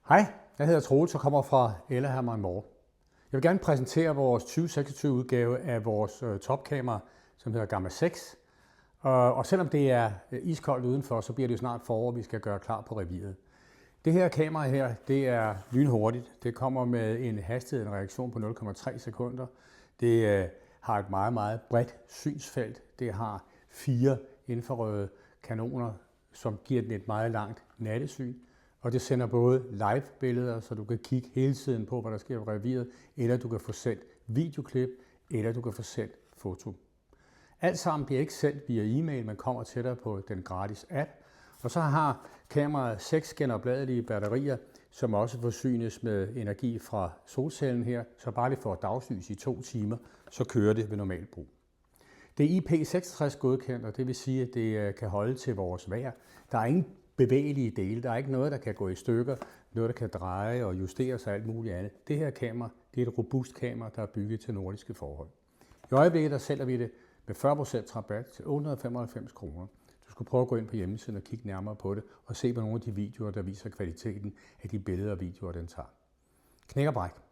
Hej, jeg hedder Troels og kommer fra Ellehammer More. Jeg vil gerne præsentere vores 2026 udgave af vores topkamera, som hedder Gamma 6. Og selvom det er iskoldt udenfor, så bliver det jo snart forår, vi skal gøre klar på reviret. Det her kamera her, det er lynhurtigt. Det kommer med en hastighed, en reaktion på 0,3 sekunder. Det har et meget, meget bredt synsfelt. Det har 4 infrarøde kanoner, som giver den et meget langt nattesyn. Og det sender både live-billeder, så du kan kigge hele tiden på, hvad der sker på reviret, eller du kan få sendt videoklip, eller du kan få sendt foto. Alt sammen bliver ikke sendt via e-mail, men kommer til dig på den gratis app. Og så har kameraet 6 genopladelige batterier, som også forsynes med energi fra solcellen her, så bare det får dagslys i 2 timer, så kører det ved normal brug. Det er IP66 godkendt, og det vil sige, at det kan holde til vores vejr. Der er ingen bevægelige dele. Der er ikke noget, der kan gå i stykker, noget, der kan dreje og justere sig og alt muligt andet. Det her kamera, det er et robust kamera, der er bygget til nordiske forhold. I øjeblikket der sælger vi det med 40% rabat til 895 kroner. Du skulle prøve at gå ind på hjemmesiden og kigge nærmere på det og se på nogle af de videoer, der viser kvaliteten af de billeder og videoer, den tager. Knæk og bræk.